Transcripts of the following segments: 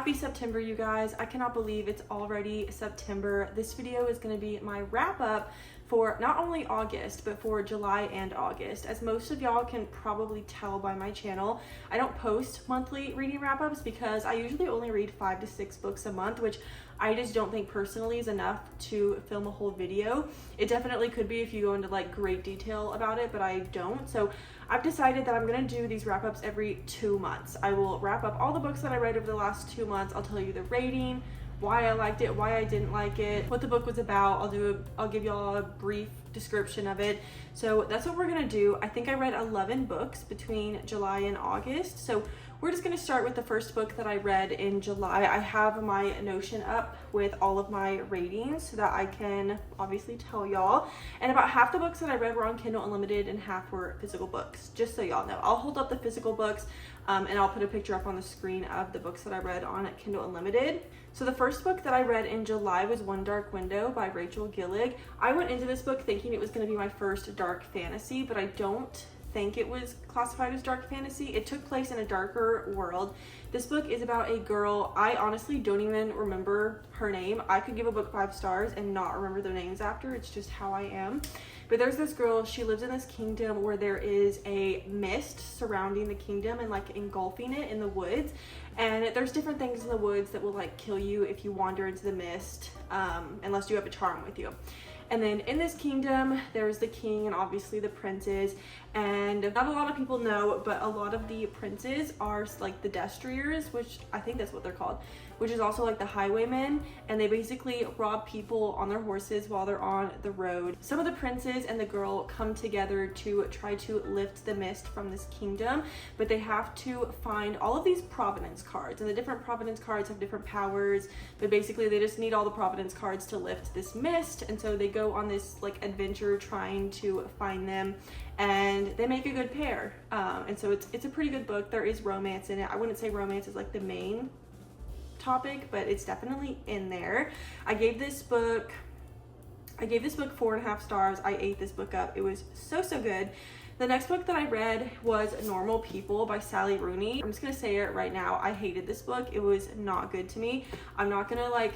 Happy September, you guys. I cannot believe it's already September. This video is going to be my wrap up for not only August, but for July and August. As most of y'all can probably tell by my channel, I don't post monthly reading wrap ups because I usually only read 5 to 6 books a month, which I just don't think personally is enough to film a whole video. It definitely could be if you go into like great detail about it, but I don't. So I've decided that I'm gonna do these wrap ups every 2 months. I will wrap up all the books that I read over the last 2 months. I'll tell you the rating, why I liked it, why I didn't like it, what the book was about. I'll give y'all a brief description of it. So that's what we're gonna do. I think I read 11 books between July and August. So we're just gonna start with the first book that I read in July. I have my Notion up with all of my ratings so that I can obviously tell y'all. And about half the books that I read were on Kindle Unlimited and half were physical books, just so y'all know. I'll hold up the physical books and I'll put a picture up on the screen of the books that I read on Kindle Unlimited. So the first book that I read in July was One Dark Window by Rachel Gillig. I went into this book thinking it was gonna be my first dark fantasy, but I don't think it was classified as dark fantasy. It took place in a darker world. This book is about a girl. I honestly don't even remember her name. I could give a book 5 stars and not remember their names after. It's just how I am. But there's this girl, she lives in this kingdom where there is a mist surrounding the kingdom and like engulfing it in the woods. And there's different things in the woods that will like kill you if you wander into the mist, unless you have a charm with you. And then in this kingdom, there's the king and obviously the princes. And not a lot of people know, but a lot of the princes are like the destriers, which I think that's what they're called, which is also like the highwaymen. And they basically rob people on their horses while they're on the road. Some of the princes and the girl come together to try to lift the mist from this kingdom, but they have to find all of these providence cards. And the different providence cards have different powers, but basically they just need all the providence cards to lift this mist. And so they go on this like adventure trying to find them, and they make a good pair. And so it's a pretty good book. There is romance in it. I wouldn't say romance is like the main topic, but it's definitely in there. I gave this book 4.5 stars. I ate this book up. It was so good. The next book that I read was Normal People by Sally Rooney. I'm just gonna say it right now. I hated this book. It was not good to me. I'm not gonna like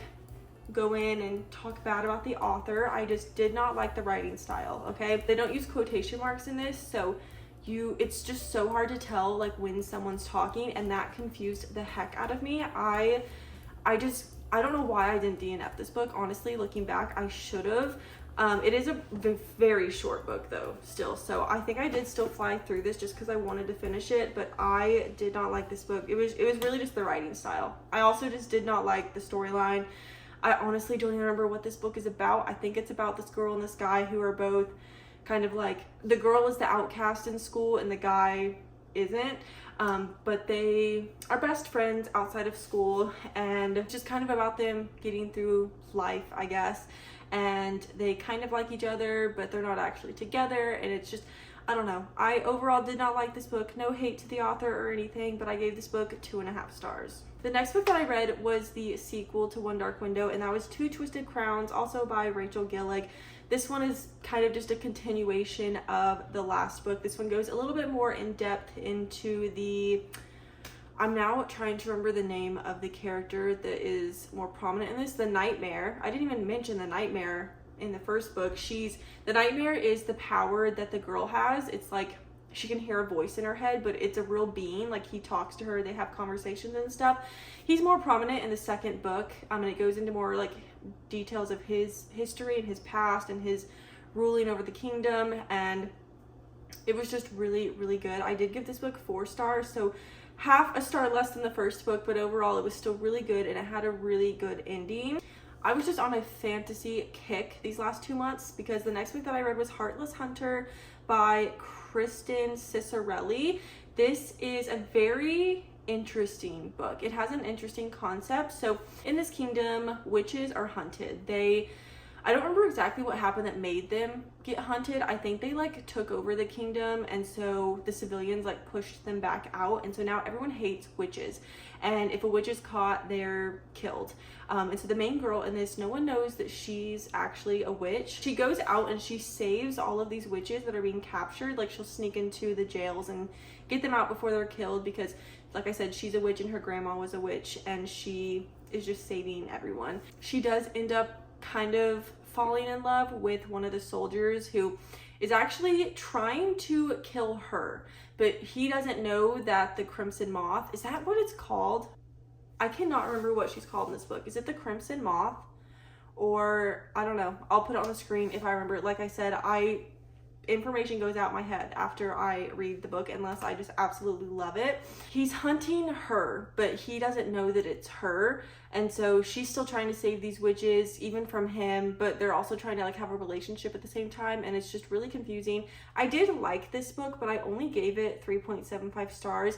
go in and talk bad about the author. I just did not like the writing style, okay? They don't use quotation marks in this, so it's just so hard to tell like when someone's talking, and that confused the heck out of me. I don't know why I didn't DNF this book. Honestly, looking back, I should have. It is a very short book though still, so I think I did still fly through this just because I wanted to finish it, but I did not like this book. It was really just the writing style. I also just did not like the storyline. I honestly don't even remember what this book is about. I think it's about this girl and this guy who are both kind of like, the girl is the outcast in school and the guy isn't, but they are best friends outside of school, and just kind of about them getting through life, I guess. And they kind of like each other, but they're not actually together, and it's just, I don't know. I overall did not like this book. No hate to the author or anything, but I gave this book 2.5 stars. The next book that I read was the sequel to One Dark Window, and that was Two Twisted Crowns, also by Rachel Gillig. This one is kind of just a continuation of the last book. This one goes a little bit more in depth into the, I'm now trying to remember the name of the character that is more prominent in this, the Nightmare. I didn't even mention the Nightmare in the first book. The Nightmare is the power that the girl has. It's like she can hear a voice in her head, but it's a real being. Like, he talks to her, they have conversations and stuff. He's more prominent in the second book, and it goes into more like details of his history and his past and his ruling over the kingdom, and it was just really good. I did give this book 4 stars, so half a star less than the first book, but overall it was still really good, and it had a really good ending. I was just on a fantasy kick these last 2 months because the next book that I read was Heartless Hunter by Kristen Cicerelli. This is a very interesting book. It has an interesting concept. So in this kingdom, witches are hunted. I don't remember exactly what happened that made them get hunted. I think they like took over the kingdom, and so the civilians like pushed them back out, and so now everyone hates witches, and if a witch is caught, they're killed. And so the main girl in this, no one knows that she's actually a witch. She goes out and she saves all of these witches that are being captured. Like, she'll sneak into the jails and get them out before they're killed, because like I said, she's a witch and her grandma was a witch, and she is just saving everyone. She does end up kind of falling in love with one of the soldiers who is actually trying to kill her, but he doesn't know that the Crimson Moth, is that what it's called? I cannot remember what she's called in this book. Is it the Crimson Moth? Or I don't know. I'll put it on the screen if I remember. Like I said, information goes out my head after I read the book unless I just absolutely love it. He's hunting her, but he doesn't know that it's her, and so she's still trying to save these witches even from him, but they're also trying to like have a relationship at the same time, and it's just really confusing. I did like this book, but I only gave it 3.75 stars.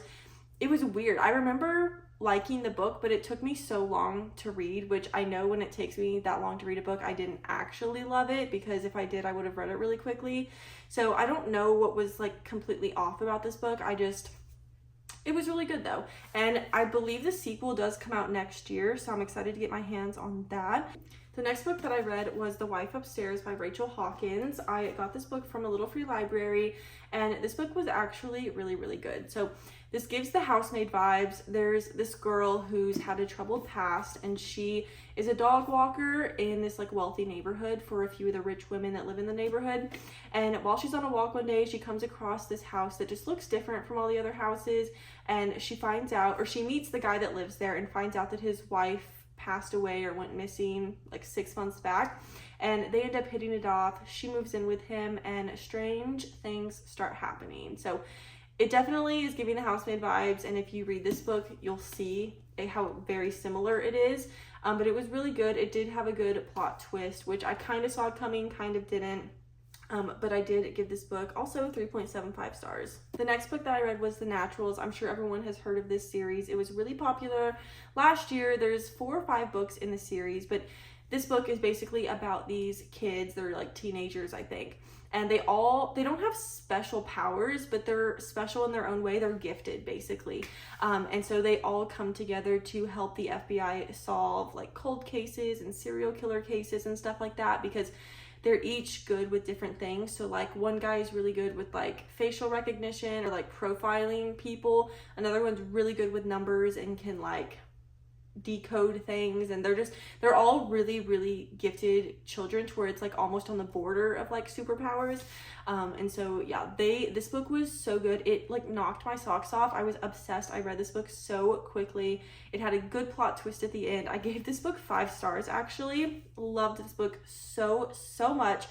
It was weird. I remember liking the book, but it took me so long to read, which I know when it takes me that long to read a book, I didn't actually love it, because if I did, I would have read it really quickly. So I don't know what was like completely off about this book. It was really good though. And I believe the sequel does come out next year, so I'm excited to get my hands on that. The next book that I read was The Wife Upstairs by Rachel Hawkins. I got this book from a little free library, and this book was actually really, really good. So this gives the housemaid vibes. There's this girl who's had a troubled past, and she is a dog walker in this like wealthy neighborhood for a few of the rich women that live in the neighborhood. And while she's on a walk one day, she comes across this house that just looks different from all the other houses, and she finds out, or she meets the guy that lives there and finds out that his wife passed away or went missing like 6 months back, and they end up hitting it off. She moves in with him, and strange things start happening. So it definitely is giving the housemaid vibes, and if you read this book, you'll see how very similar it is. But it was really good. It did have a good plot twist, which I kind of saw coming, kind of didn't. But I did give this book also 3.75 stars. The next book that I read was The Naturals. I'm sure everyone has heard of this series. It was really popular last year. There's 4 or 5 books in the series, but this book is basically about these kids. They're like teenagers, I think. And they don't have special powers, but they're special in their own way. They're gifted, basically. And so they all come together to help the FBI solve like cold cases and serial killer cases and stuff like that, because they're each good with different things. So like one guy is really good with like facial recognition or like profiling people. Another one's really good with numbers and can like decode things, and they're all really, really gifted children to where it's like almost on the border of like superpowers. And so yeah, this book was so good. It like knocked my socks off. I was obsessed. I read this book so quickly. It had a good plot twist at the end. I gave this book 5 stars actually. Loved this book so much.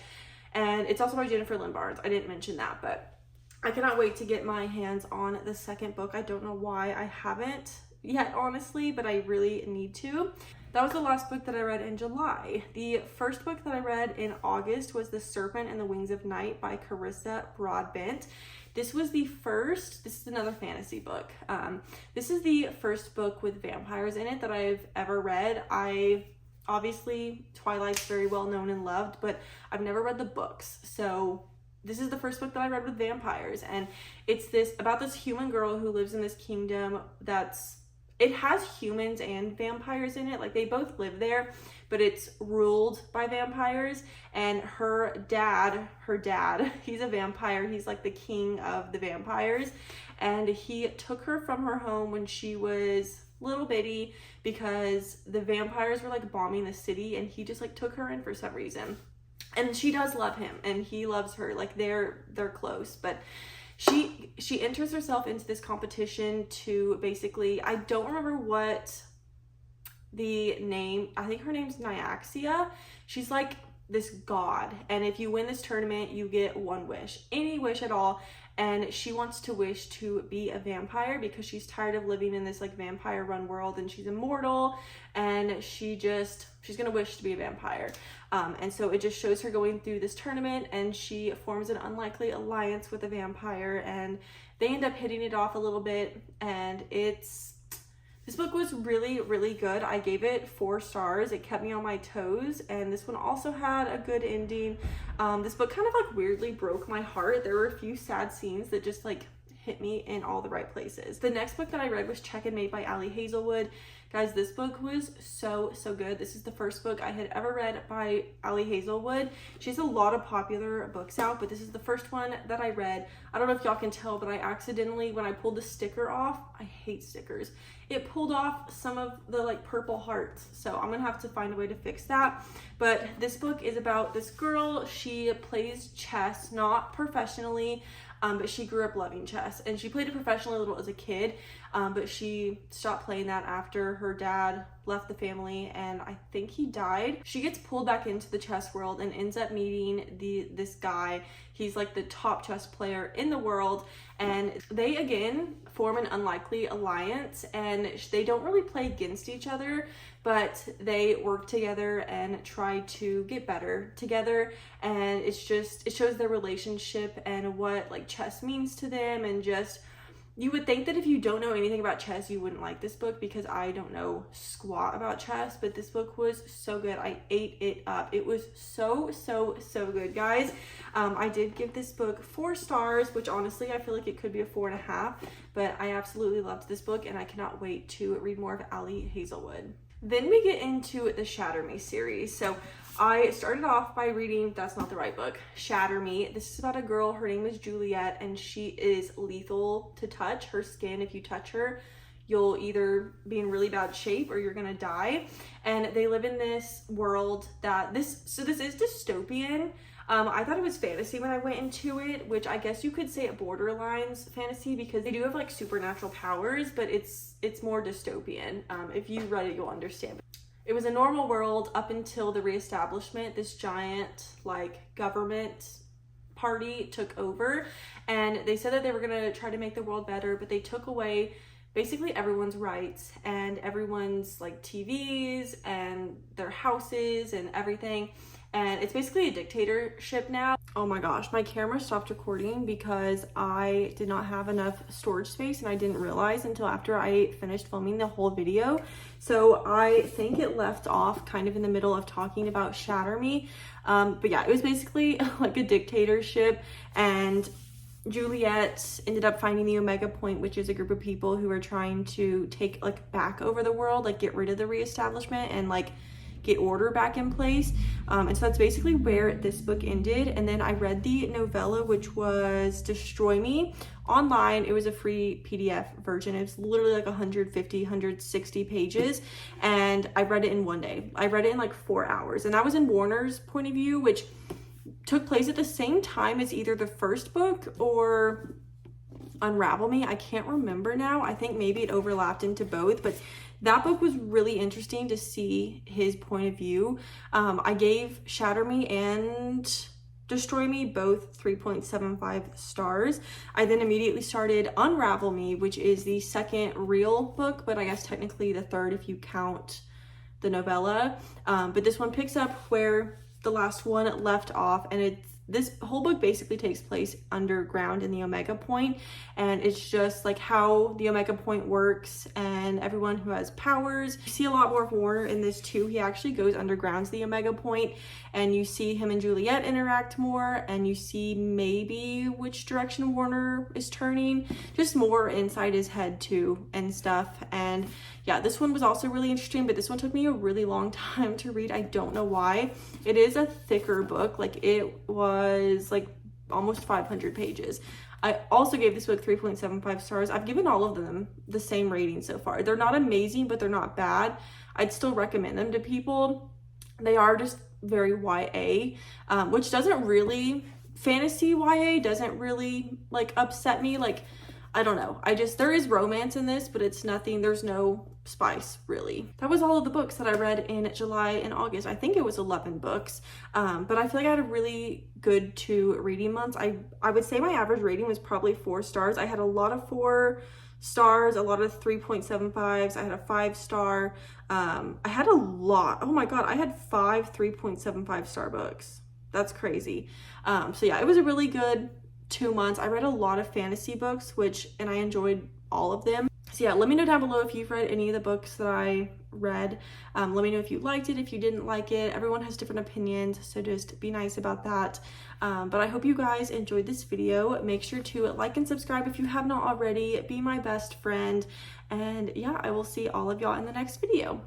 And it's also by Jennifer Lynn Barnes. I didn't mention that, but I cannot wait to get my hands on the second book. I don't know why I haven't yet, honestly, but I really need to. That was the last book that I read in July. The first book that I read in August was The Serpent and the Wings of Night by Carissa Broadbent. This is another fantasy book. This is the first book with vampires in it that I've ever read. Obviously, Twilight's very well known and loved, but I've never read the books. So this is the first book that I read with vampires, and it's about this human girl who lives in this kingdom it has humans and vampires in it. Like they both live there, but it's ruled by vampires. And her dad, he's a vampire. He's like the king of the vampires. And he took her from her home when she was little bitty because the vampires were like bombing the city, and he just like took her in for some reason. And she does love him, and he loves her. Like they're close, but she enters herself into this competition to basically, I don't remember what the name, I think her name's Nyaxia. She's like this god, and if you win this tournament, you get one wish, any wish at all. And she wants to wish to be a vampire because she's tired of living in this like vampire run world, and she's immortal, and she's gonna wish to be a vampire. And so it just shows her going through this tournament, and she forms an unlikely alliance with a vampire, and they end up hitting it off a little bit. And this book was really, really good. I gave it 4 stars. It kept me on my toes, and this one also had a good ending. This book kind of like weirdly broke my heart. There were a few sad scenes that just like hit me in all the right places. The next book that I read was Check and Mate by Ali Hazelwood. Guys, this book was so good. This is the first book I had ever read by Ali Hazelwood. She has a lot of popular books out, but this is the first one that I read. I don't know if y'all can tell, but I accidentally, when I pulled the sticker off, I hate stickers, it pulled off some of the like purple hearts. So I'm gonna have to find a way to fix that. But this book is about this girl. She plays chess, not professionally, but she grew up loving chess, and she played it professionally a little as a kid, but she stopped playing that after her dad left the family, and I think he died. She gets pulled back into the chess world and ends up meeting this guy. He's like the top chess player in the world, and they again form an unlikely alliance, and they don't really play against each other, but they work together and try to get better together. And it shows their relationship and what like chess means to them. And just, you would think that if you don't know anything about chess, you wouldn't like this book, because I don't know squat about chess, but this book was so good. I ate it up. It was so good, guys. I did give this book 4 stars, which honestly I feel like it could be a 4.5, but I absolutely loved this book, and I cannot wait to read more of Ali Hazelwood. Then we get into the Shatter Me series. So I started off by reading, that's not the right book, Shatter Me. This is about a girl, her name is Juliet, and she is lethal to touch. Her skin, if you touch her, you'll either be in really bad shape or you're gonna die. And they live in this world that this is dystopian. I thought it was fantasy when I went into it, which I guess you could say it borderlines fantasy, because they do have like supernatural powers, but it's more dystopian. If you read it, you'll understand. It was a normal world up until the reestablishment. This giant like government party took over, and they said that they were gonna try to make the world better, but they took away basically everyone's rights and everyone's like TVs and their houses and everything. And it's basically a dictatorship now. Oh my gosh, my camera stopped recording because I did not have enough storage space, and I didn't realize until after I finished filming the whole video. So I think it left off kind of in the middle of talking about Shatter Me. But yeah, it was basically like a dictatorship, and Juliet ended up finding the Omega Point, which is a group of people who are trying to take like back over the world, like get rid of the reestablishment and like get order back in place. And so that's basically where this book ended. And then I read the novella, which was Destroy Me, online. It was a free PDF version. It was literally like 150, 160 pages. And I read it in one day. I read it in like 4 hours. And that was in Warner's point of view, which took place at the same time as either the first book or Unravel Me. I can't remember now. I think maybe it overlapped into both, but that book was really interesting to see his point of view. I gave Shatter Me and Destroy Me both 3.75 stars. I then immediately started Unravel Me, which is the second real book, but I guess technically the third if you count the novella. But this one picks up where the last one left off, and this whole book basically takes place underground in the Omega Point, and it's just like how the Omega Point works and everyone who has powers. You see a lot more of Warner in this too. He actually goes underground to the Omega Point, and you see him and Juliet interact more, and you see maybe which direction Warner is turning, just more inside his head too and stuff. And yeah, this one was also really interesting, but this one took me a really long time to read. I don't know why. It is a thicker book. Like, it was like almost 500 pages. I also gave this book 3.75 stars. I've given all of them the same rating so far. They're not amazing, but they're not bad. I'd still recommend them to people. They are just very YA, which doesn't really, fantasy YA doesn't really like upset me. Like, I don't know. There is romance in this, but it's nothing, there's no spice really. That was all of the books that I read in July and August. I think it was 11 books, but I feel like I had a really good 2 reading months. I would say my average rating was probably 4 stars. I had a lot of 4 stars, a lot of 3.75s. I had a 5-star. I had a lot. Oh my God, I had 5 3.75 star books. That's crazy. So yeah, it was a really good 2 months. I read a lot of fantasy books, and I enjoyed all of them. So yeah, let me know down below if you've read any of the books that I read. Let me know if you liked it, if you didn't like it. Everyone has different opinions, so just be nice about that. But I hope you guys enjoyed this video. Make sure to like and subscribe if you have not already. Be my best friend. And yeah, I will see all of y'all in the next video.